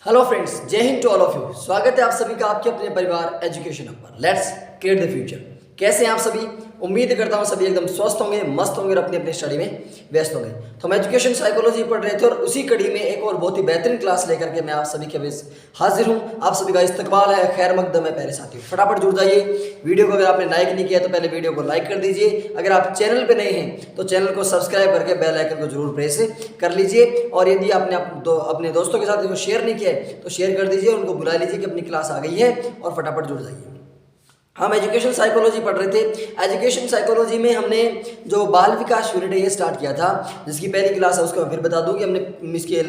Hello friends, Jai Hind to all of you. स्वागत है आप सभी का आपके अपने परिवार एजुकेशन हब पर। Let's create the future. कैसे हैं आप सभी? उम्मीद करता हूं सभी एकदम स्वस्थ होंगे, मस्त होंगे और अपनी अपनी स्टडी में व्यस्त होंगे। तो हम एजुकेशन साइकोलॉजी पढ़ रहे थे और उसी कड़ी में एक और बहुत ही बेहतरीन क्लास लेकर के मैं आप सभी के बीच हाजिर हूं। आप सभी का इस्तकबाल है, खैर मकदम है प्यारे साथियों। फटाफट जुड़ जाइए। वीडियो को अगर आपने लाइक नहीं किया तो पहले वीडियो को लाइक कर दीजिए। अगर आप चैनल पर नए हैं तो चैनल को सब्सक्राइब करके बेल आइकन को जरूर प्रेस कर लीजिए। और यदि आपने अपने दोस्तों के साथ इसको शेयर नहीं किया है तो शेयर कर दीजिए, उनको बुला लीजिए कि अपनी क्लास आ गई है और फटाफट जुड़ जाइए। हम एजुकेशन साइकोलॉजी पढ़ रहे थे। एजुकेशन साइकोलॉजी में हमने जो बाल विकास यूनिट है ये स्टार्ट किया था, जिसकी पहली क्लास है उसको मैं फिर बता दूं कि हमने इसके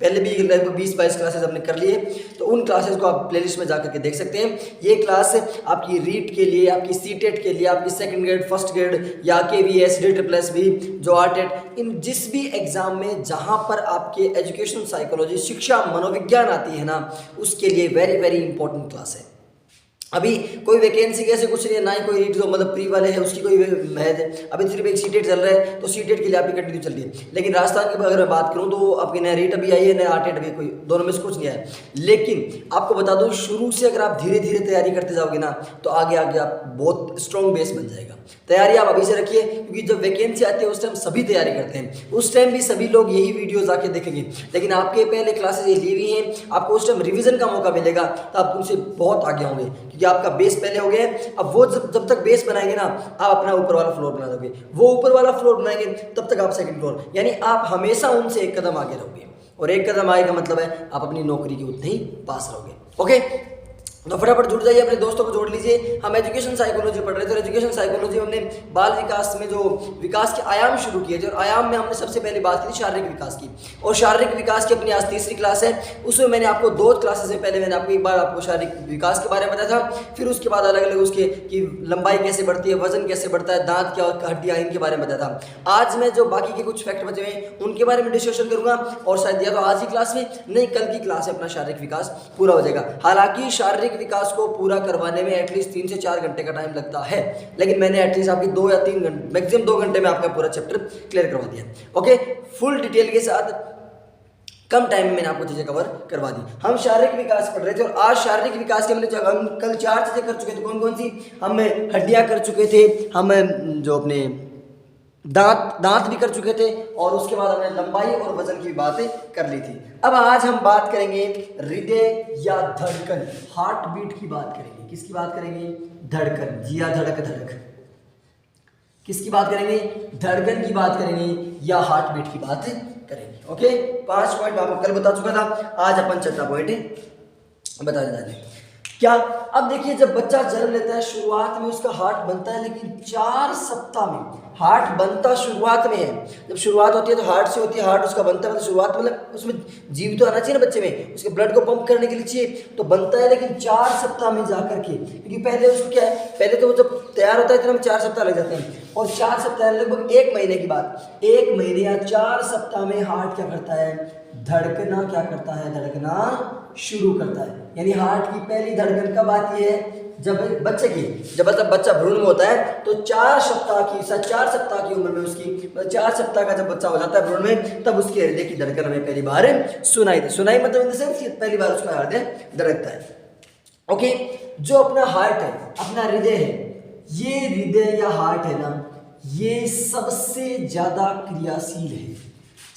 पहले भी लगभग 20-22 क्लासेस हमने कर लिए। तो उन क्लासेस को आप प्लेलिस्ट में जाकर के देख सकते हैं। ये क्लास आपकी रीट के लिए, आपकी सीटेट के लिए, आपकी सेकंड ग्रेड, फर्स्ट ग्रेड या KVS, DSSS, जो आरटेट, इन जिस भी एग्जाम में जहाँ पर आपके एजुकेशन साइकोलॉजी, शिक्षा मनोविज्ञान आती है ना, उसके लिए वेरी वेरी इंपॉर्टेंट क्लास है। अभी कोई वैकेंसी कैसे कुछ नहीं है, ना ही कोई रीट जो मतलब प्री वाले है उसकी कोई महज है। अभी सिर्फ एक सीटेट चल रहा है तो सीटेट के लिए आपकी कंटिन्यू चल रही है। लेकिन राजस्थान की अगर मैं बात करूं तो आपकी नया रीट अभी आई है, नया आरटेट अभी, कोई दोनों में से कुछ नहीं आया। लेकिन आपको बता दूं, शुरू से अगर आप धीरे धीरे तैयारी करते जाओगे ना तो आगे आगे आप बहुत स्ट्रॉन्ग बेस बन जाएगा। तैयारी आप अभी से रखिए, क्योंकि जब वैकेंसी आती है उस टाइम सभी तैयारी करते हैं। उस टाइम भी सभी लोग यही वीडियोज आके देखेंगे, लेकिन आपके पहले क्लासेस ये ली हुई हैं, आपको उस टाइम रिवीजन का मौका मिलेगा तो आप उनसे बहुत आगे होंगे, क्योंकि आपका बेस पहले हो गया है। अब वो जब तक बेस बनाएंगे ना, आप अपना ऊपर वाला फ्लोर बना दोगे। वो ऊपर वाला फ्लोर बनाएंगे तब तक आप सेकंड फ्लोर, यानी आप हमेशा उनसे एक कदम आगे रहोगे। और एक कदम आगे का मतलब है आप अपनी नौकरी के उतने ही पास रहोगे। ओके, तो फटाफट जुड़ जाइए, अपने दोस्तों को जोड़ लीजिए। हम एजुकेशन साइकोलॉजी पढ़ रहे थे। एजुकेशन साइकोलॉजी में हमने बाल विकास में जो विकास के आयाम शुरू किए थे, और आयाम में हमने सबसे पहले बात की थी शारीरिक विकास की। और शारीरिक विकास की अपनी आज तीसरी क्लास है। उसमें मैंने आपको 2 क्लासेस से पहले मैंने आपको एक बार आपको शारीरिक विकास के बारे में बताया था, फिर उसके बाद अलग अलग उसके कि लंबाई कैसे बढ़ती है, वजन कैसे बढ़ता है, दांत क्या, हड्डियाँ, इनके बारे में बताया था। आज मैं जो बाकी के कुछ फैक्ट बचे हैं उनके बारे में डिस्कशन करूंगा, और शायद या तो आज ही क्लास में, नहीं कल की क्लास में अपना शारीरिक विकास पूरा हो जाएगा। हालांकि शारीरिक विकास को पूरा करवाने में एटलीस्ट 3 से 4 घंटे का टाइम लगता है, लेकिन मैंने एटलीस्ट आपकी 2 या 3 घंटे, मैक्सिमम 2 घंटे में आपका पूरा चैप्टर क्लियर करवा दिया। ओके, फुल डिटेल के साथ कम टाइम में मैंने आपको चीजें कवर करवा दी। हम शारीरिक विकास पढ़ रहे थे, और आज शारीरिक विकास के हम कल 4 चीजें कर चुके थे। कौन कौन सी? हम हड्डियां कर चुके थे, हम जो अपने दांत भी कर चुके थे, और उसके बाद हमने लंबाई और वजन की बातें कर ली थी। अब आज हम बात करेंगे हृदय या धड़कन, हार्ट बीट की बात करेंगे। किसकी बात करेंगे? धड़कन, जिया धड़क धड़क। किसकी बात करेंगे? धड़कन की बात करेंगे या हार्ट बीट की बात करेंगे। ओके, 5 पॉइंट आपको कल बता चुका था, आज अपन 6 पॉइंट बता दें। क्या? अब देखिए, जब बच्चा जन्म लेता है शुरुआत में उसका हार्ट बनता है, लेकिन 4 सप्ताह में हार्ट बनता शुरुआत में है। जब शुरुआत होती है तो हार्ट से होती है, हार्ट उसका बनता है, मतलब शुरुआत मतलब उसमें जीव तो आना चाहिए ना बच्चे में, उसके ब्लड को पंप करने के लिए चाहिए, तो बनता है, लेकिन 4 सप्ताह में जाकर के, क्योंकि पहले उसको क्या है, पहले तो वो जब तैयार होता है इतना में 4 सप्ताह लग जाते हैं, और 4 सप्ताह लगभग 1 महीने की बात, 1 महीने या 4 सप्ताह में हार्ट क्या करता है? धड़कना क्या करता है? धड़कना शुरू करता है। यानी हार्ट की पहली धड़कन कब आती है? जब बच्चे की, जब मतलब बच्चा भ्रूण में होता है तो 4 सप्ताह की उम्र में उसकी, 4 सप्ताह का जब बच्चा हो जाता है भ्रूण में, तब उसके हृदय की धड़कन हमें पहली बार सुनाई मतलब इन द सेंस पहली बार उसका हृदय धड़कता है। ओके, जो अपना हार्ट है, अपना हृदय है, ये हृदय या हार्ट है ना, ये सबसे ज्यादा क्रियाशील है,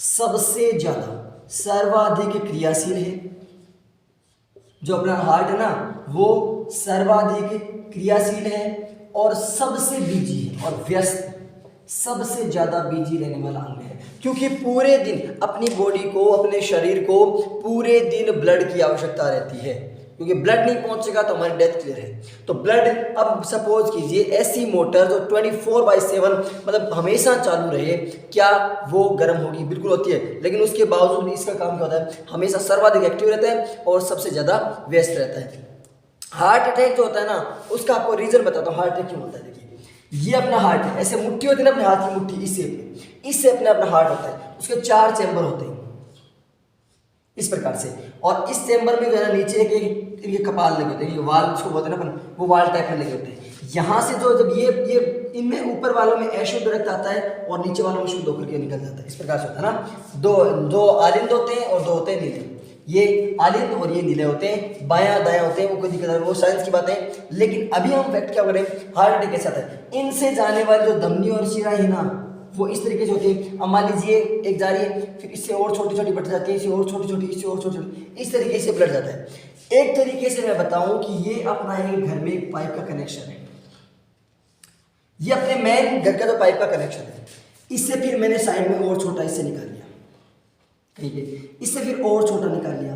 सबसे ज्यादा, सर्वाधिक क्रियाशील है। जो अपना हार्ट है ना वो सर्वाधिक क्रियाशील है और सबसे बिजी है और व्यस्त, सबसे ज्यादा बिजी रहने वाला अंग है, क्योंकि पूरे दिन अपनी बॉडी को, अपने शरीर को पूरे दिन ब्लड की आवश्यकता रहती है, क्योंकि ब्लड नहीं पहुंचेगा तो हमारी डेथ क्लियर है। तो ब्लड, अब सपोज कीजिए ऐसी मोटर जो 24/7 मतलब हमेशा चालू रहे, क्या वो गर्म होगी? बिल्कुल होती है, लेकिन उसके बावजूद इसका काम क्या होता है? हमेशा सर्वाधिक एक्टिव रहता है और सबसे ज्यादा व्यस्त रहता है। हार्ट अटैक जो होता है ना, उसका आपको रीजन बताता हूँ हार्ट अटैक क्यों होता है। देखिए, ये अपना हार्ट है, ऐसे मुट्ठी होती है ना अपने हाथ की मुट्ठी, इससे अपना हार्ट होता है, उसके 4 चैम्बर होते हैं इस प्रकार से, और इस चैम्बर में जो है ना नीचे एक कपाल लगे होते हैं, ये वाल उसको बोलते हैं ना अपन, वो वाल टाइप में लगे होते हैं। यहाँ से जो जब ये इनमें ऊपर वालों में अशुद्ध रक्त आता है और नीचे वालों में शुद्ध होकर के निकल जाता है, इस प्रकार से होता है ना। दो आलिंद होते हैं और 2 होते हैं नीले। ये आलिंद और ये नीले होते हैं, बायां दायां होते हैं, वो कोई दिक्कत नहीं, वो साइंस की बातें। लेकिन अभी हम फैक्ट क्या करें, हार्ट अटैक कैसे आता है। इनसे जाने वाली जो धमनी और शिरा है ना, वो इस तरीके से होती है। अब मान लीजिए एक जा रही है, फिर इससे और छोटी छोटी बढ़ जाती है, इससे और छोटी छोटी, इससे और छोटी छोटी, इस तरीके से ब्लड जाता है। एक तरीके से मैं बताऊं कि ये अपना एक घर में एक पाइप का कनेक्शन है, ये अपने मेन घर का जो पाइप का कनेक्शन है, इससे फिर मैंने साइड में और छोटा इससे निकाल लिया, ठीक है, इससे फिर और छोटा निकाल लिया,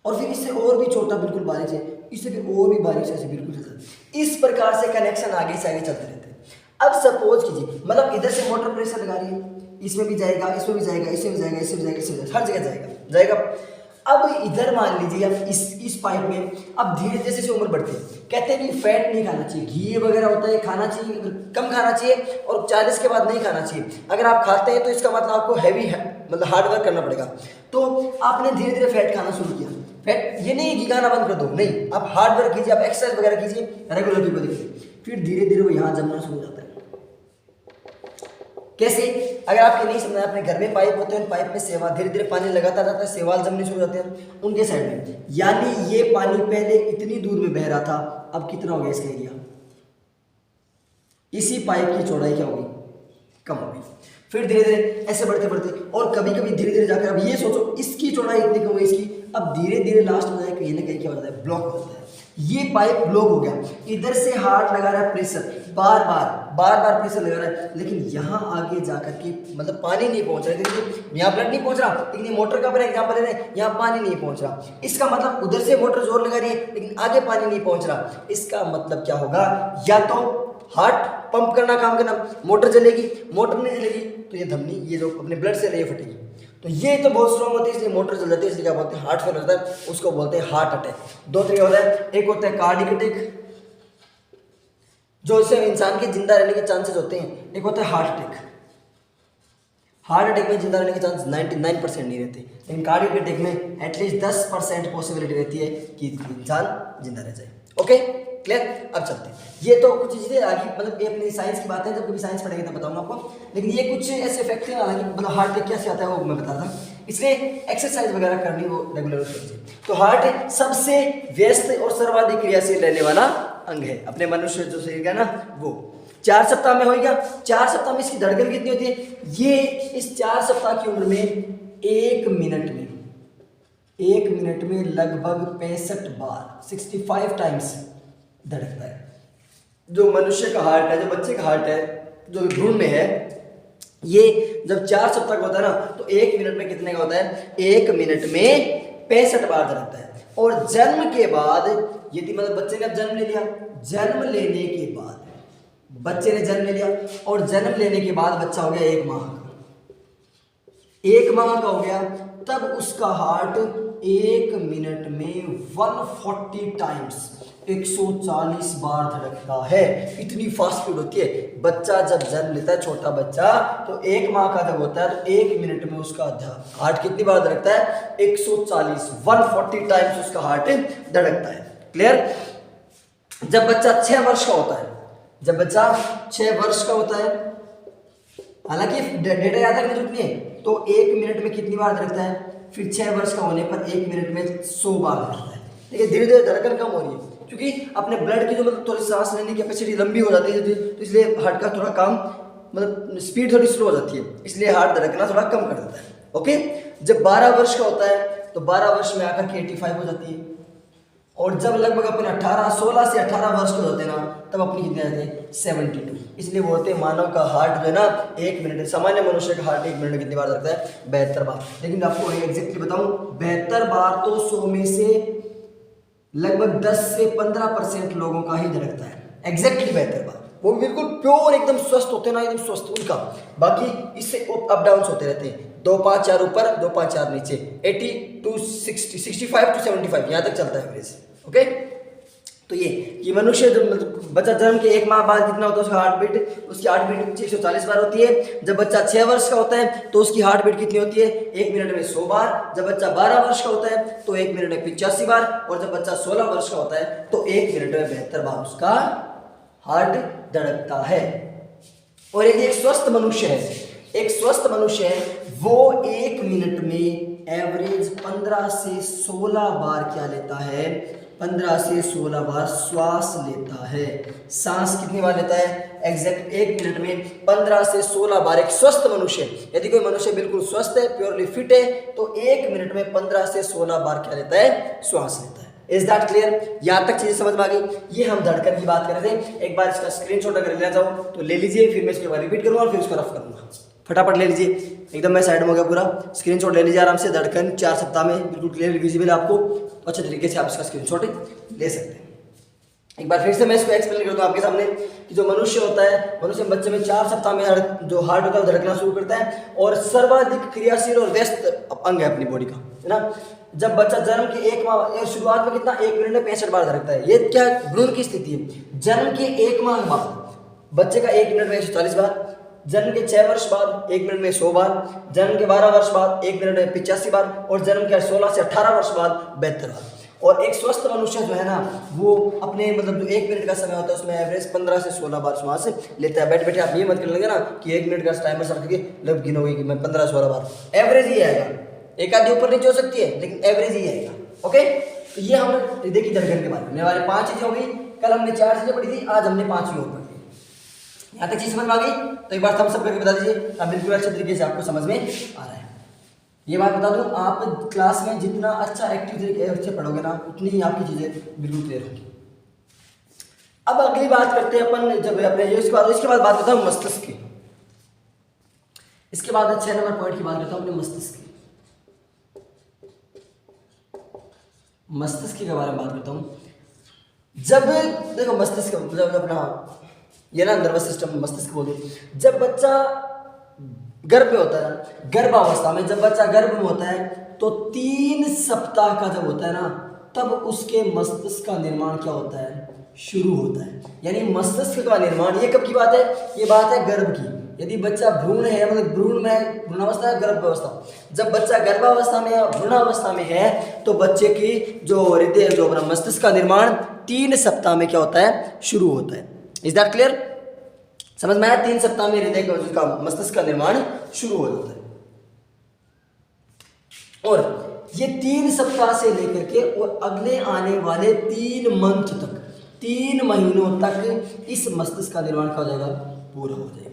और फिर इससे और भी छोटा बिल्कुल बारीक से, इससे फिर और भी बारीक से, ऐसे बिल्कुल चलता। इस प्रकार से कनेक्शन आगे से आगे चलते रहते हैं। अब सपोज कीजिए, मतलब इधर से मोटर प्रेशर लगा रही है, इसमें भी जाएगा, इसमें भी जाएगा, इसमें भी जाएगा, इसमें भी जाएगा, इसमें भी जाएगा, हर जगह जाएगा। अब इधर मान लीजिए अब इस पाइप में अब धीरे जैसे जैसे उम्र बढ़ती है, कहते हैं कि फैट नहीं खाना चाहिए, घी वगैरह होता है खाना चाहिए, कम खाना चाहिए, और 40 के बाद नहीं खाना चाहिए। अगर आप खाते हैं तो इसका मतलब आपको हैवी है, मतलब हार्ड वर्क करना पड़ेगा। तो आपने धीरे धीरे फैट खाना शुरू किया। फैट ये नहीं घी खाना बंद कर दो, नहीं, आप हार्ड वर्क कीजिए, आप एक्सरसाइज वगैरह कीजिए, रेगुलर कीजिए, फिर धीरे धीरे वो यहाँ जमना शुरू हो जाता है। कैसे? अगर आपके नहीं समझना, अपने घर में पाइप होते हैं, उन पाइप में सेवा धीरे धीरे पानी लगाता जाता है, सेवाल जमने शुरू हो जाते हैं उनके साइड में। यानी ये पानी पहले इतनी दूर में बह रहा था, अब कितना हो गया इसका एरिया, इसी पाइप की चौड़ाई क्या होगी, कम होगी। फिर धीरे धीरे ऐसे बढ़ते बढ़ते, और कभी कभी धीरे धीरे जाकर, अब ये सोचो इसकी चौड़ाई इतनी कम हुई इसकी, अब धीरे धीरे लास्ट में जाए कहीं ना कहीं क्या हो जाता है, ब्लॉक हो जाता है। ये पाइप ब्लॉक हो गया, इधर से हार्ट लगा रहा है प्रेशर, बार बार प्रेशर लगा रहा है, लेकिन यहाँ आगे जाकर के मतलब पानी नहीं पहुंच रहा है, यहाँ ब्लड नहीं पहुंच रहा, लेकिन ये मोटर का अपना एग्जाम्पल ले रहे हैं, यहाँ पानी नहीं पहुंच रहा। इसका मतलब उधर से मोटर जोर लगा रही है, लेकिन आगे पानी नहीं पहुंच रहा। इसका मतलब क्या होगा, या तो हार्ट पंप करना काम करना, मोटर चलेगी, मोटर नहीं चलेगी तो ये धमनी, ये जो अपने ब्लड से ये फटेगी। तो ये तो बहुत स्ट्रॉन्ग होती है, इसलिए मोटर चल जाती है, इसलिए क्या बोलते हैं, हार्ट फेल होता है, उसको बोलते हैं हार्ट अटैक। दो तरीके होता है, एक होता है कार्डियक अटैक, जो इससे इंसान के जिंदा रहने के चांसेस होते हैं, एक होता है हार्ट अटैक। हार्ट अटैक में जिंदा रहने के चांस 99% नहीं रहते, लेकिन कार्डियक अटैक में एटलीस्ट 10% पॉसिबिलिटी रहती है कि इंसान जिंदा रह जाए। Okay, clear? अब चलते हैं, ये तो कुछ चीज़ें आगे, मतलब ये अपनी साइंस की बात है, जब कभी साइंस पढ़ेंगे तब बताऊंगा आपको, लेकिन ये कुछ ऐसे फैक्ट हैं हालांकि, मतलब हार्ट अटैक कैसे आता है वो मैं बता रहा हूँ, इसलिए एक्सरसाइज वगैरह करनी वो रेगुलर कीजिए। तो हार्ट सबसे व्यस्त और सर्वाधिक क्रियाशील रहने वाला अंग है अपने मनुष्य जो शरीर का ना, वो 4 सप्ताह में होगा। 4 सप्ताह में इसकी धड़कन कितनी होती है, ये इस 4 सप्ताह की उम्र में 1 मिनट में लगभग 65 बार 65 टाइम्स धड़कता है। जो मनुष्य का हार्ट है, जो बच्चे का हार्ट है, जो भ्रूण में है, ये जब 4 सप्ताह का होता है ना, तो 1 मिनट में कितने का होता है, 1 मिनट में 65 बार धड़कता है। और जन्म के बाद, यदि मतलब बच्चे ने अब जन्म ले लिया, जन्म लेने के बाद बच्चे ने जन्म ले लिया, और जन्म लेने के बाद बच्चा हो गया 1 माह का, 1 माह का हो गया, तब उसका हार्ट 1 मिनट में 140 टाइम्स 140 बार धड़कता है। इतनी फास्ट स्पीड होती है। बच्चा जब जन्म लेता है, छोटा बच्चा, तो 1 माह का जब होता है, तो 1 मिनट में उसका हार्ट कितनी बार धड़कता है, 140 140 टाइम्स उसका हार्ट धड़कता है। क्लियर? जब बच्चा 6 वर्ष का होता है, जब बच्चा 6 वर्ष का होता है, हालांकि डेटा याद रखने की जरूरत नहीं है, तो 1 मिनट में कितनी बार धड़कता है, फिर 6 वर्ष का होने पर 1 मिनट में 100 बार धड़कता है। देखिए धीरे धीरे धड़कन कम हो रही है, क्योंकि अपने ब्लड की जो मतलब थोड़ी सांस लेने की कैपेसिटी लंबी हो जाती है, तो इसलिए हार्ट का थोड़ा काम, मतलब स्पीड थोड़ी स्लो हो जाती है, इसलिए हार्ट धड़कना थोड़ा कम कर देता है। ओके, जब 12 वर्ष का होता है, तो 12 वर्ष में आकर के 85 हो जाती है, और जब लगभग अपने 16 से 18 वर्ष के होते हैं ना, तब अपनी कितने आते हैं, 72। इसलिए बोलते हैं मानव का हार्ट जो है ना 1 मिनट, सामान्य मनुष्य का हार्ट 1 मिनट में कितनी बार धड़कता है, 72 बार। लेकिन आपको एग्जैक्टली बताऊं, 72 बार तो 100 में से लगभग 10 से 15% लोगों का ही धड़कता है, एग्जैक्टली 72 बार। वो बिल्कुल प्योर एकदम स्वस्थ होते हैं ना, एकदम स्वस्थ उनका, बाकी इससे अप डाउन होते रहते हैं, 2-5-4 ऊपर, 2-5-4 नीचे, 80 to 60, 65 to 75 यहाँ तक चलता है एवरेज। ओके, तो ये मनुष्य जब मतलब बच्चा जन्म के 1 माह बाद कितना होता है उसका हार्ट बीट, उसकी हार्ट बीट 140 बार होती है। जब बच्चा 6 वर्ष का होता है तो उसकी हार्ट बीट कितनी होती है, 1 मिनट में 100 बार। जब बच्चा 12 वर्ष का होता है तो 1 मिनट में 85 बार, और जब बच्चा 16 वर्ष का होता है तो 1 मिनट में 72 बार उसका हार्ट धड़कता है। और एक स्वस्थ मनुष्य है, एक स्वस्थ मनुष्य है, वो 1 मिनट में एवरेज 15 15 से 16 बार क्या लेता है, 15 से 16 बार श्वास लेता है। सांस कितनी बार लेता है, एग्जैक्ट 1 मिनट में 15 से 16 बार। एक स्वस्थ मनुष्य, यदि कोई मनुष्य बिल्कुल स्वस्थ है, प्योरली फिट है, तो 1 मिनट में 15 से 16 बार क्या लेता है, श्वास लेता है। Is that clear? यहाँ तक चीजें समझ में आ गई। ये हम धड़कन की बात कर रहे थे। एक बार इसका स्क्रीनशॉट अगर लेना चाहो तो ले लीजिए, फिर मैं इसके बाद रिपीट करूंगा और फिर उसको रफ करूंगा। फटाफट ले लीजिए, एकदम मैं साइड में हो गया पूरा। स्क्रीनशॉट ले लीजिए आराम से। धड़कन 4 सप्ताह में बिल्कुल क्लियर विजिबल है आपको, अच्छे तरीके से आप इसका स्क्रीनशॉट ले सकते हैं। एक बार फिर से मैं इसको एक्सप्लेन कर दूं आपके सामने कि जो मनुष्य होता है, मनुष्य बच्चे में 4 सप्ताह में जो हार्ट होता है वो धड़कना शुरू करता है और सर्वाधिक क्रियाशील और व्यस्त अंग है अपनी बॉडी का, है ना। जब बच्चा जन्म के 1 माह शुरुआत में कितना 1 मिनट में 65 बार धड़कता है। ये क्या भ्रूण की स्थिति है। जन्म के 1 माह बाद बच्चे का 1 मिनट में 140 बार, जन्म के 6 वर्ष बाद 1 मिनट में 100 बार, जन्म के 12 वर्ष बाद 1 मिनट में 85 बार और जन्म के 16 से 18 वर्ष बाद 72 बार। और एक स्वस्थ मनुष्य जो है ना, वो अपने मतलब जो 1 मिनट का समय होता है उसमें एवरेज 15 से 16 बार श्वास लेता है। बैठे बैठे आप ये मत कर लेंगे ना कि 1 मिनट का टाइमर रख के लग गिनोगे कि मैं 15-16 बार, एवरेज ही आएगा। एक आधी ऊपर नीचे हो सकती है लेकिन एवरेज ही आएगा। ओके, तो ये हमने देखी धड़कन के बारे में। हमारे 5 चीजें हो गई, कल हमने 4 चीजें पढ़ी थी, आज हमने 5 और पढ़ी। यहाँ तक चीज समझ में आ गई? तो एक बार थम्स अप करके बता दीजिए बिल्कुल अच्छे तरीके से आपको समझ में आ रहा है। ये बात बता दूं, आप क्लास में जितना अच्छा एक्टिव तरीके से पढ़ोगे ना, उतनी ही आपकी चीजें बिल्कुल क्लियर होगी। अब अगली बात करते हैं अपन, जब अपने इसके बाद बात करता हूँ मस्तिष्क की। इसके बाद 6 नंबर पॉइंट की बात करता हूँ अपने मस्तिष्क की। मस्तिष्क के बारे में बात करता हूँ। जब देखो मस्तिष्क जब अपना ये ना नर्वस सिस्टम मस्तिष्क बोलते, जब बच्चा गर्भ में होता है, गर्भावस्था में जब बच्चा गर्भ में होता है तो 3 सप्ताह का जब होता है ना, तब उसके मस्तिष्क का निर्माण क्या होता है, शुरू होता है। यानी मस्तिष्क का निर्माण, ये कब की बात है, ये बात है गर्भ की। यदि बच्चा भ्रूण है, मतलब भ्रूणावस्था है, गर्भावस्था, जब बच्चा गर्भावस्था में या भ्रूणावस्था में है तो बच्चे की जो हृदय जो अपना मस्तिष्क का निर्माण 3 सप्ताह में क्या होता है, शुरू होता है। Is that clear? समझ में आया? 3 सप्ताह में हृदय का मस्तिष्क का निर्माण शुरू हो जाता है। और ये 3 सप्ताह से लेकर के और अगले आने वाले 3 मंथ तक, 3 महीनों तक इस मस्तिष्क का निर्माण क्या हो जाएगा, पूरा हो जाएगा।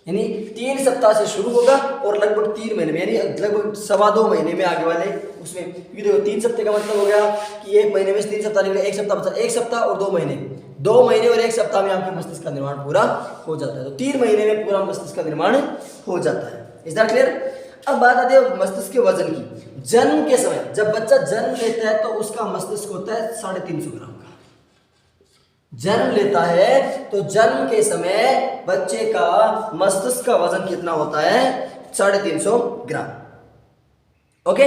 यानी 3 सप्ताह से शुरू होगा और लगभग 3 महीने में, यानी लगभग 2.25 महीने में आगे वाले उसमें, क्योंकि देखो 3 सप्ताह का मतलब हो गया कि 1 महीने में 3 सप्ताह निकले, 1 सप्ताह बचा, 1 सप्ताह और 2 महीने, 2 महीने और 1 सप्ताह में आपके मस्तिष्क का निर्माण पूरा हो जाता है। तो 3 महीने में पूरा मस्तिष्क का निर्माण हो जाता है। Is that clear? अब बात आती है मस्तिष्क के वजन की। जन्म के समय जब बच्चा जन्म लेता है तो उसका मस्तिष्क होता है 350 ग्राम का। जन्म लेता है तो जन्म के समय बच्चे का मस्तिष्क का वजन कितना होता है, 350 ग्राम। ओके,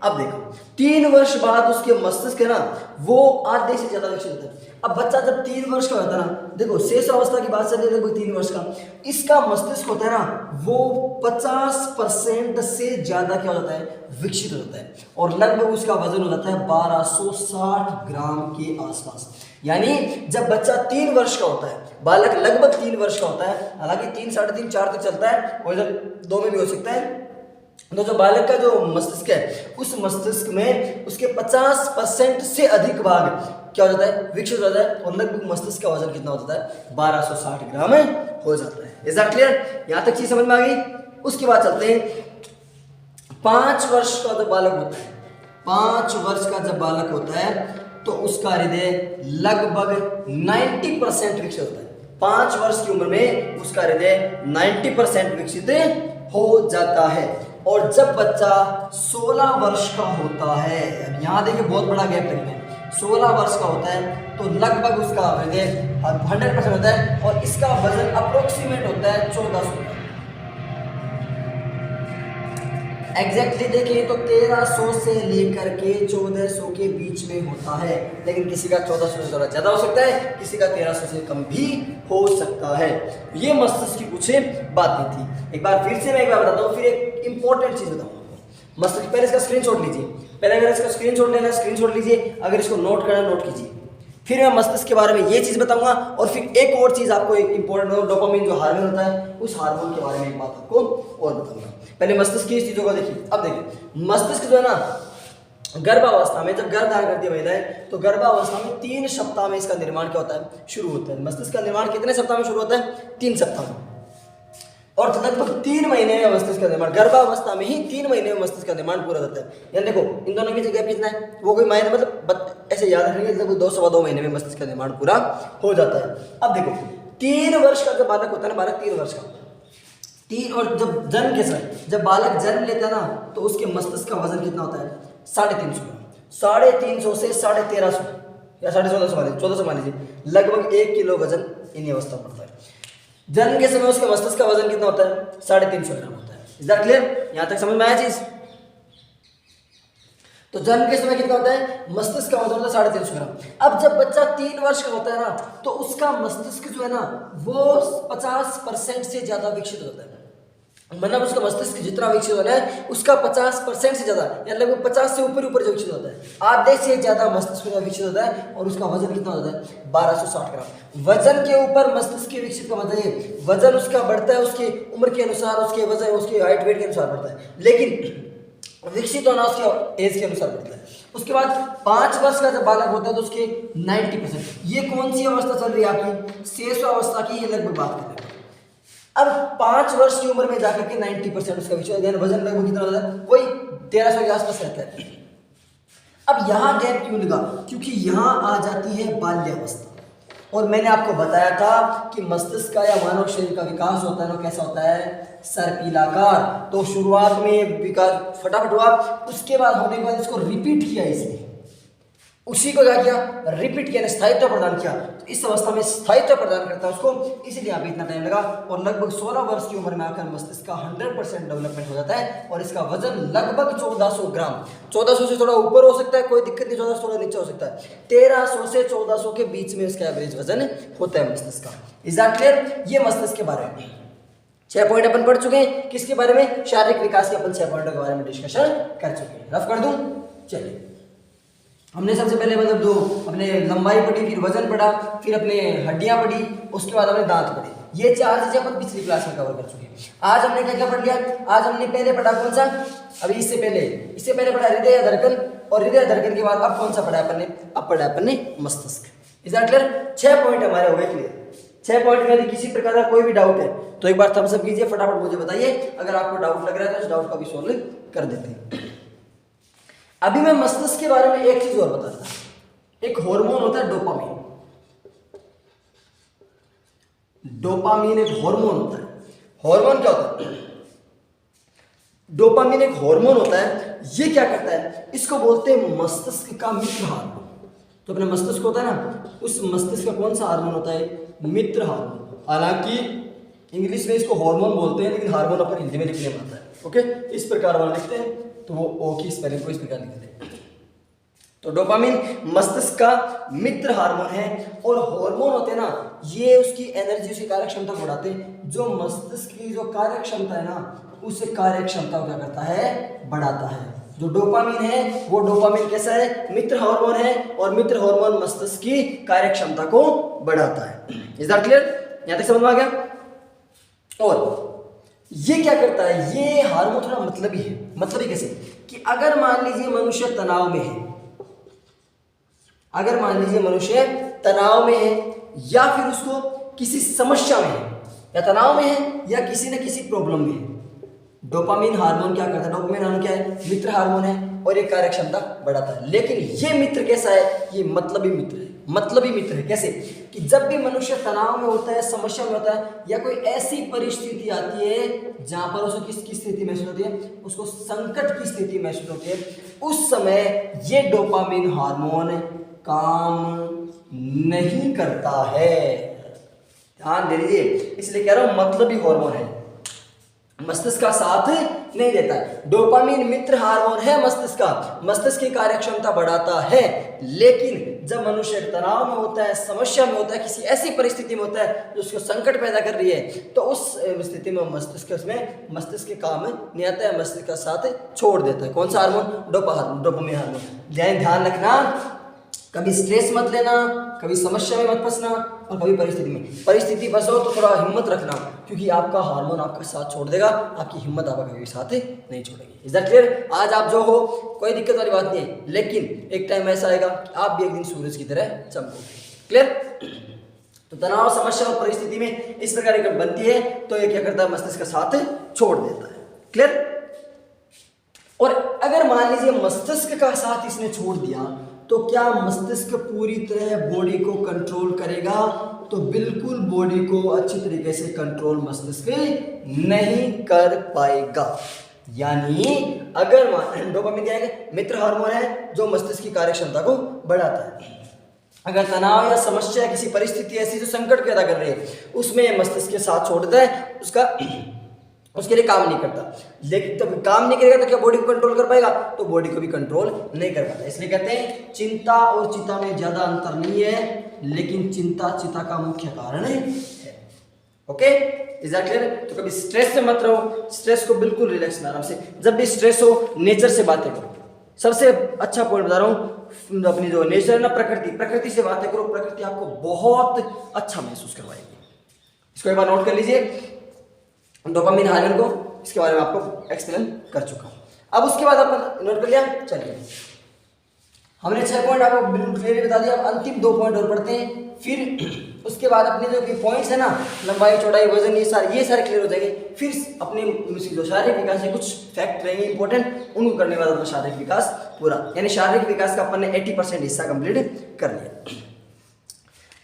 अब देखो 3 वर्ष बाद उसके मस्तिष्क है ना, वो आधे से ज्यादा विकसित होता है। अब बच्चा जब 3 वर्ष का होता है ना, देखो शेष अवस्था की बात चल रही है 3 वर्ष का, इसका मस्तिष्क होता है ना, वो 50% से ज्यादा क्या हो जाता है, विकसित हो जाता है। और लगभग उसका वजन हो जाता है 1260 ग्राम के आसपास। यानी जब बच्चा 3 वर्ष का होता है, बालक लगभग 3 वर्ष का होता है, हालांकि 3, 3.5, 4 तक चलता है, और इधर 2 में भी हो सकता है। तो जो बालक का जो मस्तिष्क है, उस मस्तिष्क में उसके 50% से अधिक भाग क्या हो जाता है, विकसित हो जाता है। और लगभग मस्तिष्क का वजन कितना हो जाता है, 1260 ग्राम हो जाता है। Is that clear? यहां तक चीज समझ में आ गई? उसके बाद चलते हैं 5 वर्ष का जब बालक होता है, 5 वर्ष का जब बालक होता है तो उसका हृदय लगभग 90% विकसित होता है। 5 वर्ष की उम्र में उसका हृदय 90% विकसित हो जाता है। और जब बच्चा 16 वर्ष का होता है, अब यहाँ देखिए बहुत बड़ा गैप लगता है, 16 वर्ष का होता है तो लगभग उसका हृदय 100% होता है और इसका वजन अप्रोक्सीमेट होता है 1400 ग्राम। एग्जैक्टली देखिए तो 1300 से लेकर के 1400 के बीच में होता है, लेकिन किसी का 1400 से थोड़ा ज्यादा हो सकता है, किसी का 1300 से कम भी हो सकता है। ये मस्तिष्क की कुछ बातें थी। एक बार फिर से मैं एक बार बताता हूँ, फिर एक इंपॉर्टेंट चीज बताऊंगा। मस्तिष्क, पहले इसका स्क्रीनशॉट लीजिए, पहले अगर इसका स्क्रीनशॉट लेना है स्क्रीनशॉट लीजिए, अगर इसको नोट करना नोट कीजिए। फिर मैं मस्तिष्क के बारे में ये चीज बताऊंगा और फिर एक और चीज आपको एक इंपॉर्टेंट, डोपामिन जो हार्मोन होता है, उस हार्मोन के बारे में एक बात आपको और बताऊंगा। पहले मस्तिष्क की इस चीजों को देखिए। अब देखिए मस्तिष्क जो है ना, गर्भावस्था में जब गर्भ धारण करती है महिलाएं, तो गर्भावस्था में 3 सप्ताह में इसका निर्माण क्या होता है, शुरू होता है। मस्तिष्क का निर्माण कितने सप्ताह में शुरू होता है, 3 सप्ताह में। और लगभग 3 महीने में मस्तिष्क का निर्माण, गर्भावस्था में ही 3 महीने में मस्तिष्क का निर्माण पूरा होता है। यानी देखो इन दोनों की जगह कितना है, वो कोई महीने मतलब ऐसे याद रखेंगे, लगभग 2 सवा 2 महीने में मस्तिष्क का निर्माण पूरा हो जाता है। अब देखो 3 वर्ष का जब बालक होता है ना, बालक 3 वर्ष का, 3 और जब जन्म के समय जब बालक जन्म लेता है ना, तो उसके मस्तिष्क का वजन कितना होता है, 350 ग्राम। 350 से 1350 या 1450 मान लीजिए, 1400 मान लीजिए, लगभग 1 किलो वजन इन्हीं अवस्था में पड़ता है। जन्म के समय उसके मस्तिष्क का वजन कितना होता है, 350 ग्राम होता है। Is that clear? यहां तक समझ में आया चीज? तो जन्म के समय कितना होता है, मस्तिष्क का वजन होता है 350 ग्राम। अब जब बच्चा 3 वर्ष का होता है ना, तो उसका मस्तिष्क जो है ना, वो 50% से ज्यादा विकसित होता है। मतलब उसका मस्तिष्क जितना विकसित होना है, उसका 50% से ज्यादा, यानी लगभग 50 से ऊपर जो विकसित होता है, आधे से ज्यादा मस्तिष्क विकसित होता है। और उसका वजन कितना होता है, 1260 ग्राम। वजन के ऊपर मस्तिष्क के विकसित का मतलब ये वजन उसका बढ़ता है, उसकी उम्र के अनुसार, उसके वजन, उसके हाइट वेट के अनुसार बढ़ता है, लेकिन विकसित होना उसके एज के अनुसार बढ़ता है। उसके बाद 5 वर्ष का जब बालक होता है, तो उसके 90%, ये कौन सी अवस्था चल रही है आपकी, शेष अवस्था की, ये लगभग बात कर रहे हैं। अब 5 वर्ष की उम्र में जाकर के 90% उसका वजन लगभग कितना होता है, वही 1300 के आसपास रहता है। अब यहाँ गैप क्यों लगा, क्योंकि यहाँ आ जाती है बाल्यावस्था। और मैंने आपको बताया था कि मस्तिष्क का या मानव शरीर का विकास होता है ना, कैसा होता है, सर्पिलाकार। तो शुरुआत में विकास फटाफट हुआ, उसके बाद होने के बाद इसको रिपीट किया, इसने उसी को क्या किया, रिपीट किया, स्थायित्व प्रदान किया। तो इस अवस्था में स्थायित्व प्रदान करता है उसको, इसीलिए यहाँ पे इतना टाइम लगा। और लगभग 16 वर्ष की उम्र में आकर मस्तिष्क का 100% डेवलपमेंट हो जाता है। और इसका वजन लगभग 1400 ग्राम, 1400 से थोड़ा ऊपर हो सकता है, कोई दिक्कत नहीं, 1400 थोड़ा नीचे हो सकता है, 1300 से 1400 के बीच में इसका एवरेज वजन होता है मस्तिष्क का। Is that clear? ये मस्तिष्क के बारे में 6 पॉइंट अपन पढ़ चुके हैं। किसके बारे में, शारीरिक विकास के अपन 6 पॉइंटों के बारे में डिस्कशन कर चुके हैं। रफ कर दूं, चलिए। हमने सबसे पहले मतलब जो अपने लंबाई पढ़ी, फिर वजन पढ़ा, फिर अपने हड्डियां पढ़ी, उसके बाद हमने दांत पढ़े। ये 4 चीजें अपन पिछली क्लास में कवर कर चुके हैं। आज हमने क्या क्या पढ़ लिया, आज हमने पहले पढ़ा कौन सा, अभी इससे पहले पढ़ा हृदय धड़कन, और हृदय धड़कन के बाद अब कौन सा पढ़ा अपन ने, अब पढ़ा अपन ने मस्तिष्क। Is that clear? 6 पॉइंट हमारे हो गए क्लियर। 6 पॉइंट में यदि किसी प्रकार का कोई भी डाउट है तो एक बार थम्स अप कीजिए, फटाफट मुझे बताइए। अगर आपको डाउट लग रहा है तो उस डाउट का भी सॉल्व कर देते हैं। अभी मैं मस्तिष्क के बारे में एक चीज और बताता हूं। एक हार्मोन होता है डोपामीन। डोपामीन एक हार्मोन होता है। हार्मोन क्या होता है, डोपामीन एक हार्मोन होता है। ये क्या करता है, इसको बोलते हैं मस्तिष्क का मित्र हार्मोन। तो अपना मस्तिष्क होता है ना, उस मस्तिष्क का कौन सा हार्मोन होता है, मित्र हार्मोन। हालांकि इंग्लिश में इसको हार्मोन बोलते हैं, लेकिन हार्मोन अपन हिंदी में लिखने में आता है। ओके, इस प्रकार वाला लिखते हैं, तो वो ओ की स्पेलिंग को इस प्रकार लिखते हैं। तो डोपामीन मस्तिष्क का मित्र हार्मोन है। और हार्मोन होते हैं ना, ये उसकी एनर्जी, उसकी कार्य क्षमता को बढ़ाते हैं। जो मस्तिष्क की जो कार्य क्षमता है ना, उस कार्य क्षमता को क्या करता है, बढ़ाता है। जो डोपामीन है, वो डोपामीन कैसा है, मित्र हार्मोन है। और मित्र हार्मोन मस्तिष्क की कार्य क्षमता को बढ़ाता है। Is that clear? यहां तक समझ में आ गया? और ये क्या करता है, ये हार्मोन थोड़ा मतलबी है। मतलबी कैसे, कि अगर मान लीजिए मनुष्य तनाव में है, अगर मान लीजिए मनुष्य तनाव में है, या फिर उसको किसी समस्या में है, या तनाव में है या किसी न किसी प्रॉब्लम में है, डोपामीन हार्मोन क्या करता है, डोपामीन हार्मोन क्या है, मित्र हार्मोन है। और ये कार्य क्षमता बढ़ाता है। लेकिन ये मित्र कैसा है, ये मतलबी मित्र है। मतलबी मित्र है कैसे, कि जब भी मनुष्य तनाव में होता है, समस्या में होता है, या कोई ऐसी परिस्थिति आती है जहां पर उसको किसकी स्थिति महसूस होती है, उसको संकट की स्थिति महसूस होती है, उस समय ये डोपामीन हार्मोन काम नहीं करता है। ध्यान दे लीजिए, इसलिए कह रहा हूं मतलबी हार्मोन है, मस्तिष्क का साथ नहीं देता है। डोपामीन मित्र हार्मोन है मस्तिष्क का, मस्तिष्क की कार्य क्षमता बढ़ाता है। लेकिन जब मनुष्य तनाव में होता है, समस्या में होता है, किसी ऐसी परिस्थिति में होता है जो उसको संकट पैदा कर रही है, तो उस स्थिति में मस्तिष्क के काम नहीं आता है, मस्तिष्क का साथ छोड़ देता है। कौन सा हार्मोन, डोपामीन हार्मोन। ध्यान रखना, कभी स्ट्रेस मत लेना, कभी समस्या में मत फंसना, और कभी परिस्थिति में। परिस्थिति फंसो तो थोड़ा हिम्मत रखना, क्योंकि आपका हार्मोन आपका साथ छोड़ देगा, आपकी हिम्मत आपका कभी साथ नहीं छोड़ेगी। Is that clear? आज आप जो हो कोई दिक्कत वाली बात नहीं है, लेकिन एक टाइम ऐसा आएगा कि आप भी एक दिन सूरज की तरह चमकोगे। क्लियर? तो तनाव, समस्या और परिस्थिति में इस प्रकार की बनती है तो ये क्या करता है, मस्तिष्क का साथ छोड़ देता है। क्लियर? और अगर मान लीजिए मस्तिष्क का साथ इसने छोड़ दिया तो क्या मस्तिष्क पूरी तरह बॉडी को कंट्रोल करेगा? तो बिल्कुल बॉडी को अच्छी तरीके से कंट्रोल मस्तिष्क नहीं कर पाएगा। यानी अगर डोपामिन क्या है, मित्र हार्मोन है जो मस्तिष्क की कार्यक्षमता को बढ़ाता है। अगर तनाव या समस्या, किसी परिस्थिति ऐसी जो संकट पैदा कर रही है, उसमें मस्तिष्क के साथ छोड़ता है, उसके लिए काम नहीं करता। लेकिन तब काम नहीं करेगा तो क्या बॉडी को कंट्रोल कर पाएगा? तो बॉडी को भी कंट्रोल नहीं कर पाता। इसलिए कहते हैं चिंता और चिता में ज्यादा अंतर नहीं है, लेकिन चिंता चिता का मुख्य कारण है। Okay, is that clear? तो कभी स्ट्रेस से मत रहो, स्ट्रेस को बिल्कुल रिलैक्स आराम से, जब भी स्ट्रेस हो नेचर से बातें करो। सबसे अच्छा पॉइंट बता रहा हूँ, अपनी जो नेचर है ना, प्रकृति से बातें करो। प्रकृति आपको बहुत अच्छा महसूस करवाएगी। इसको एक बार नोट कर लीजिए, डोपामिन हार्मोन को, इसके बारे में आपको एक्सप्लेन कर चुका हूं। अब उसके बाद अपन नोट कर लिया। चलिए, हमने 6 पॉइंट आपको बिल्कुल क्लियरली बता दिया। अब अंतिम 2 पॉइंट और पढ़ते हैं, फिर उसके बाद अपने जो पॉइंट्स है ना, लंबाई, चौड़ाई, वजन, ये सारे क्लियर हो जाएंगे। फिर अपने जो शारीरिक विकास है, कुछ फैक्ट रहेंगे इंपॉर्टेंट, उनको करने के बाद अपना शारीरिक विकास पूरा, यानी शारीरिक विकास का अपन ने 80% हिस्सा कंप्लीट कर लिया।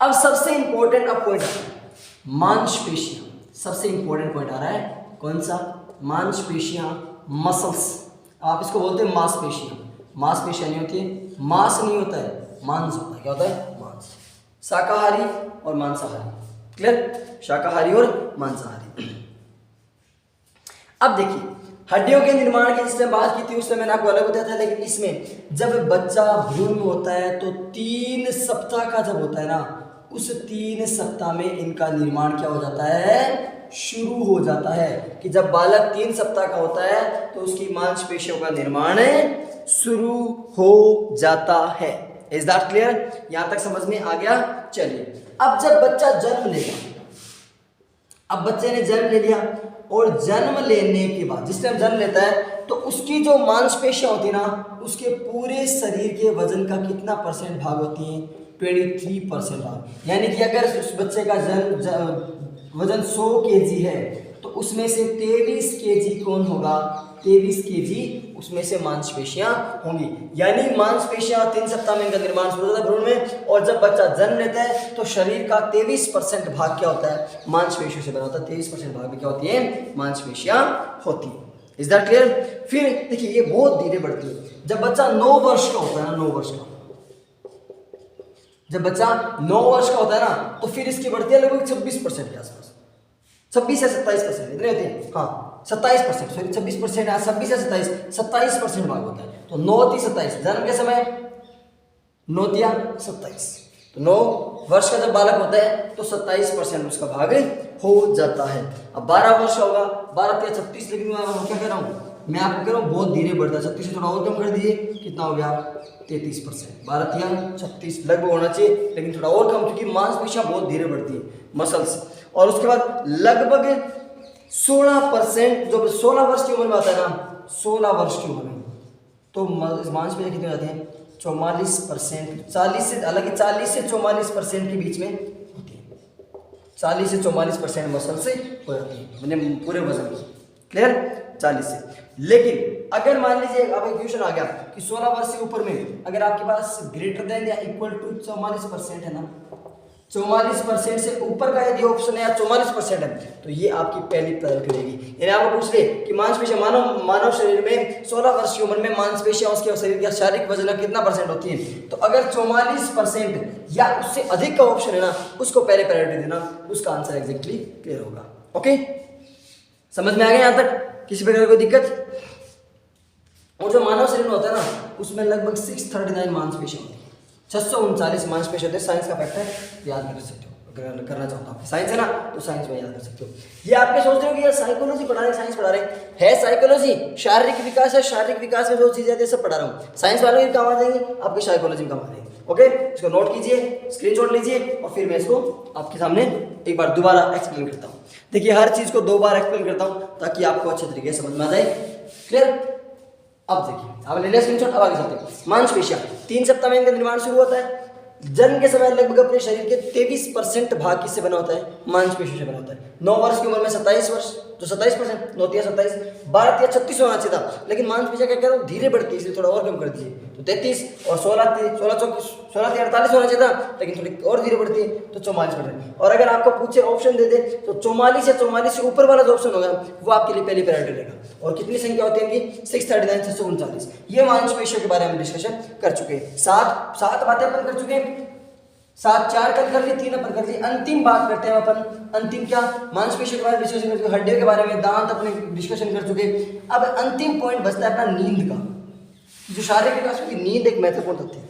अब सबसे इंपॉर्टेंट अब पॉइंट आता है मांसपेशियां। सबसे इंपॉर्टेंट पॉइंट आ रहा है, कौन सा? मांसपेशियां, मसल्स। आप इसको बोलते हैं मांसपेशियां। मांसपेशियां नहीं होती है, मांस नहीं होता है, मांस होता है। क्या होता है? मांस। शाकाहारी और मांसाहारी। क्लियर? शाकाहारी और मांसाहारी। अब देखिए, हड्डियों के निर्माण की जिसने बात की थी उसमें मैंने आपको अलग बताया था, लेकिन इसमें जब बच्चा भ्रूण में होता है तो 3 सप्ताह का जब होता है ना, उस 3 सप्ताह में इनका निर्माण क्या हो जाता है? शुरू हो जाता है। कि जब बालक 3 सप्ताह का होता है तो उसकी मांसपेशियों का निर्माण शुरू हो जाता है। Is that clear? यहां तक समझ में आ गया? चलिए, अब जब बच्चा जन्म लेगा, अब बच्चे ने जन्म ले लिया, और जन्म लेने के बाद जिस टाइम जन्म लेता है तो उसकी जो मांसपेशियां होती है ना, उसके पूरे शरीर के वजन का कितना % भाग होती है? 23% भाग। यानी कि अगर उस बच्चे का वजन 100 kg है तो उसमें से 23 kg कौन होगा? 23 kg उसमें से मांसपेशियां होंगी। यानी मांसपेशियां 3 सप्ताह में इनका निर्माण शुरू होता है भ्रूण में, और जब बच्चा जन्म लेता है तो शरीर का 23% भाग क्या होता है? मांसपेशियों से बना होता है। 23% भाग में क्या होती है? मांसपेशियां होती है। Is that clear? फिर देखिए, ये बहुत धीरे बढ़ती है। जब बच्चा 9 वर्ष का होता है ना, 9 वर्ष का, जब बच्चा 9 वर्ष का होता है ना, तो फिर इसकी बढ़ती है लगभग 26% के आसपास। 26 से 27% इतने होते हैं। हाँ, 27%, सॉरी 26%, 26 से 27% भाग होता है। तो 9 3 27, जन्म के समय 9 3 27, तो 9 वर्ष का जब बालक होता है तो 27% उसका भाग हो जाता है। अब 12 वर्ष का होगा, 12 3 36, लेकिन मैं क्या कह रहा हूँ, मैं आपको कह रहा हूँ बहुत धीरे बढ़ता है। 36 से थोड़ा और कम कर दीजिए, कितना हो गया? 33%। 12 3 36 लगभग होना चाहिए, लेकिन थोड़ा और कम, क्योंकि मांसपेशियां बहुत धीरे बढ़ती है, मसल्स। और उसके बाद लगभग 16%, जो 16 वर्ष की उम्र में आता है ना, 16 वर्ष की उम्र में तो मांसपेशियां कितनी हो जाती हैं? 44%। 40 से, हालांकि 40 से 44% के बीच में होती है। 40 से 44% मसल से हो जाती है, मतलब पूरे वजन की। क्लियर? 40 से। लेकिन अगर मान लीजिए अब एक क्वेश्चन आ गया कि 16 वर्ष से ऊपर में अगर आपके पास ग्रेटर देन या इक्वल टू 44% है ना, 44% से ऊपर का यदि ऑप्शन है या 44% है, तो ये आपकी पहली प्रायोरिटी रहेगी। यानी आपको पूछ ले कि मांसपेशियां मानव शरीर में 16 वर्ष की उम्र में मांसपेशियां उसके शरीर का शारीरिक वजन का कितना % होती है, तो अगर 44% या उससे अधिक का ऑप्शन है ना, उसको पहले प्रायोरिटी देना, उसका आंसर एग्जैक्टली क्लियर होगा। ओके, समझ में आ गया यहाँ तक? किसी प्रकार कोई दिक्कत? और जो मानव शरीर में होता है ना, उसमें लगभग 639 मांसपेशियां होती है, 639 मांसपेशियां होते हैं। साइंस का फैक्ट है, याद कर सकते हो। अगर करना चाहता हूँ, साइंस है ना, तो साइंस में याद कर सकते हो। ये आपके सोच रहे हो कि यार साइकोलॉजी पढ़ा रहे हैं, साइंस पढ़ा रहे हैं, साइकोलॉजी शारीरिक विकास है, शारीरिक विकास में जो चीजें आती है सब पढ़ा रहा हूँ। साइंस वालों की काम आ जाएंगी, आपकी साइकोलॉजी में काम आ जाएंगी। ओके, इसको नोट कीजिए, स्क्रीनशॉट लीजिए और फिर मैं इसको आपके सामने एक बार दोबारा एक्सप्लेन करता हूँ। देखिए हर चीज को 2 बार एक्सप्लेन करता हूँ ताकि आपको अच्छे तरीके से समझ में आ जाए। क्लियर? अब देखिए, अब ले लिया स्क्रीनशॉट, अब आगे चलते हैं। मांसपेशियां 3 सप्ताह में इनका निर्माण शुरू होता है। जन्म के समय लगभग अपने शरीर के 23% भाग किससे बना होता है? मांसपेशियों से बना होता है। 9 वर्ष की उम्र में 27 वर्ष, तो 27%, 9 या 27, 12 या 36 होना चाहिए था, लेकिन मांसपेशियां क्या कह रहा हूँ धीरे बढ़ती है, इसलिए थोड़ा और कम कर दीजिए, तो 33 और 16 से 48 होना चाहिए था, लेकिन थोड़ी और धीरे बढ़ती है तो 44 बढ़ रही है। और अगर आपको पूछे ऑप्शन दे दे तो 44 या 44 से ऊपर वाला जो ऑप्शन होगा वो आपके लिए पहली प्रायोरिटी रहेगा। और कितनी संख्या होती है इनकी? 639, 639। ये मांसपेशियों के बारे में डिस्कशन कर चुके हैं। 7 बातें अपन कर चुके हैं, 7 4 कर लिए, 3 अपन कर लिए। अंतिम बात करते हैं अपन, अंतिम क्या? मांसपेशियों के बारे में डिस्कशन कर चुके, हड्डियों के बारे में, दांत अपने डिस्कशन कर चुके। अब अंतिम पॉइंट बचता है अपना नींद का। जो शारीरिक विकास की नींद एक महत्वपूर्ण तथ्य है।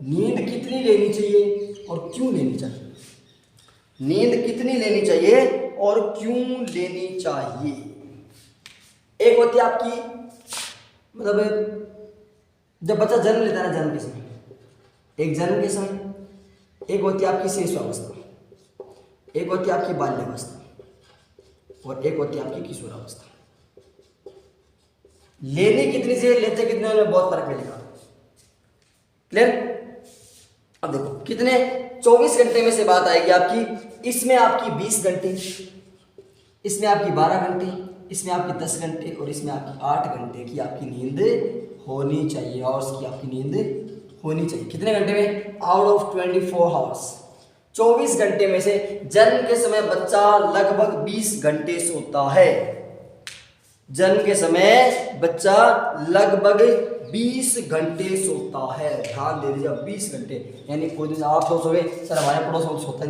नींद कितनी लेनी चाहिए और क्यों लेनी चाहिए? नींद कितनी लेनी चाहिए और क्यों लेनी चाहिए? एक होती है आपकी, मतलब जब बच्चा जन्म लेता है ना, जन्म के समय, एक जन्म के समय, एक होती है आपकी शिशुअवस्था, एक होती है आपकी बाल्यावस्था और एक होती है आपकी किशोरावस्था। लेनी कितनी चाहिए, लेते कितने में बहुत फर्क मिलेगा। क्लियर? अब देखो कितने 24 घंटे में से बात आएगी आपकी, इसमें आपकी 20 घंटे, इसमें आपकी 12 घंटे, इसमें आपकी 10 घंटे और इसमें आपकी 8 घंटे की आपकी नींद होनी चाहिए। और की आपकी नींद होनी चाहिए कितने घंटे में? आउट ऑफ 24 आवर्स, 24 घंटे में से जन्म के समय बच्चा लगभग 20 घंटे सोता है। जन्म के समय बच्चा लगभग 20 घंटे सोता है। ध्यान दे दीजिए, 20 घंटे, यानी कोई दिन आप सोचोगे सर हमारे पड़ोस में सोता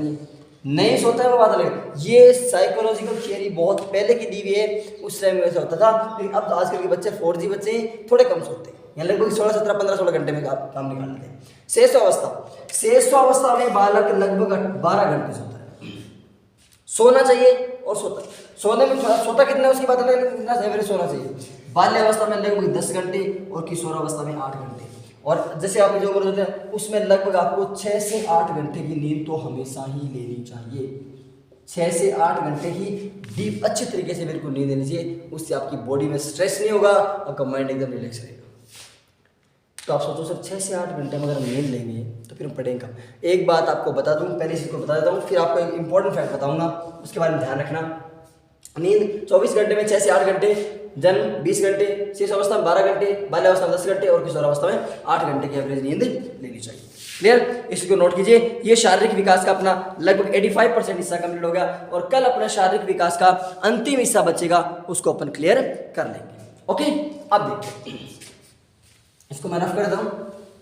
नहीं सोता है, वो बात अलग। ये साइकोलॉजिकल थियरी बहुत पहले की दी हुई है, उस टाइम में ऐसा होता था, लेकिन अब तो आजकल के बच्चे 4G बच्चे हैं, थोड़े कम सोते हैं, यहाँ लगभग 16, 17, 15, 16 घंटे में आप काम निकाल लेते हैं। शेषावस्था में बालक लगभग 12 घंटे सोता है। सोना चाहिए और सोने में सोता कितना है उसकी बात अलग, एवरेज सोना चाहिए। बाल्यावस्था में लगभग 10 घंटे और किशोरावस्था में 8 घंटे। और जैसे आपकी जो उम्र होती है उसमें लगभग आपको 6 से 8 घंटे की नींद तो हमेशा ही लेनी चाहिए। 6 से 8 घंटे की डीप अच्छी तरीके से बिल्कुल नींद लेनी चाहिए, उससे आपकी बॉडी में स्ट्रेस नहीं होगा, आपका माइंड एकदम रिलैक्स रहेगा। तो आप सोचो सर 6 से 8 घंटे में अगर हम नींद लेंगे तो फिर हम पढ़ेंगे। एक बात आपको बता दूं, पहले इसी को बता देता हूँ, फिर आपको एक इंपॉर्टेंट फैक्ट बताऊंगा, उसके बारे में ध्यान रखना। नींद 24 घंटे में 6 से 8 घंटे, जन्म 20 घंटे, शिशुअवस्था में 12 घंटे, बाल्यावस्था में 10 घंटे और किशोरावस्था में 8 घंटे की एवरेज नींद लेनी चाहिए। क्लियर? इसको नोट कीजिए। ये शारीरिक विकास का अपना लगभग 85% हिस्सा कंप्लीट हो गया और कल अपना शारीरिक विकास का अंतिम हिस्सा बचेगा, उसको अपन क्लियर कर लेंगे। ओके, अब देखिए, इसको मैं रफ कर देता हूँ,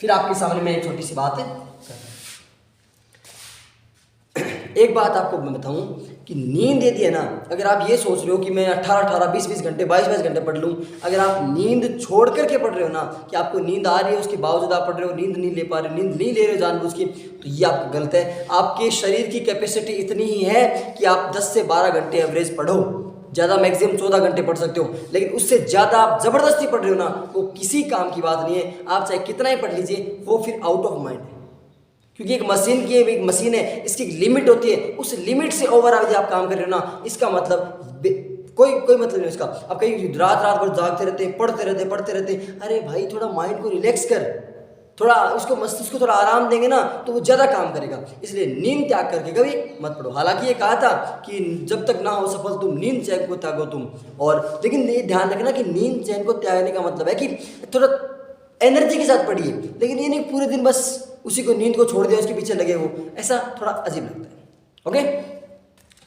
फिर आपके सामने मैं एक छोटी सी बात है। एक बात आपको मैं बताऊं कि नींद यदि है ना, अगर आप ये सोच रहे हो कि मैं 18 20 घंटे 22 घंटे पढ़ लूं, अगर आप नींद छोड़ करके पढ़ रहे हो ना, कि आपको नींद आ रही है उसके बावजूद आप पढ़ रहे हो, नींद नहीं ले पा रहे, नींद नहीं ले रहे हो जानबूझ के, तो ये आपको गलत है। आपके शरीर की कैपेसिटी इतनी ही है कि आप 10 से 12 घंटे एवरेज पढ़ो, ज़्यादा मैक्सिमम 14 घंटे पढ़ सकते हो, लेकिन उससे ज़्यादा आप ज़बरदस्ती पढ़ रहे हो ना, वो किसी काम की बात नहीं है। आप चाहे कितना ही पढ़ लीजिए, वो फिर आउट ऑफ माइंड है, क्योंकि एक मशीन है, इसकी एक लिमिट होती है, उस लिमिट से ओवर यदि आप काम कर रहे हो ना, इसका मतलब कोई मतलब नहीं इसका। अब कहीं रात भर जागते रहते हैं, पढ़ते रहते, अरे भाई थोड़ा माइंड को रिलैक्स कर, थोड़ा उसको मस्तिष्क को थोड़ा आराम देंगे ना तो वो ज़्यादा काम करेगा। इसलिए नींद त्याग करके कभी मत पढ़ो। हालांकि ये कहा था कि जब तक ना हो सफल तुम, नींद चैन को त्यागो तुम। और लेकिन ये ध्यान रखना कि नींद चैन को त्यागने का मतलब है कि थोड़ा एनर्जी के साथ पढ़िए, लेकिन ये नहीं पूरे दिन बस उसी को नींद को छोड़ दिया उसके पीछे लगे हो, ऐसा थोड़ा अजीब लगता है। ओके,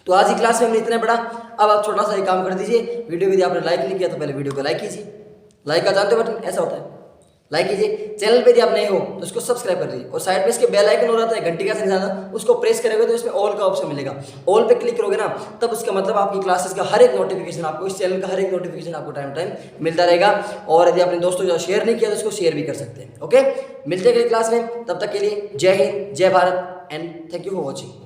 तो आज की क्लास में हमने इतना पढ़ा। अब आप छोटा सा एक काम कर दीजिए, वीडियो यदि आपने लाइक नहीं किया तो पहले वीडियो को लाइक कीजिए। लाइक का जानते हो बटन ऐसा होता है, लाइक कीजिए। चैनल पे यदि आप नए हो तो उसको सब्सक्राइब कर दीजिए और साइड में इसके बेल आइकन हो रहा है, घंटी का निशान, उसको प्रेस करोगे तो इसमें ऑल का ऑप्शन मिलेगा। ऑल पे क्लिक करोगे ना, तब उसका मतलब आपकी क्लासेस का हर एक नोटिफिकेशन आपको, इस चैनल का हर एक नोटिफिकेशन आपको टाइम मिलता रहेगा। और यदि अपने दोस्तों को शेयर नहीं किया तो उसको शेयर भी कर सकते हैं। ओके, मिलते हैं अगली क्लास में, तब तक के लिए जय हिंद, जय Bharat and thank you for watching.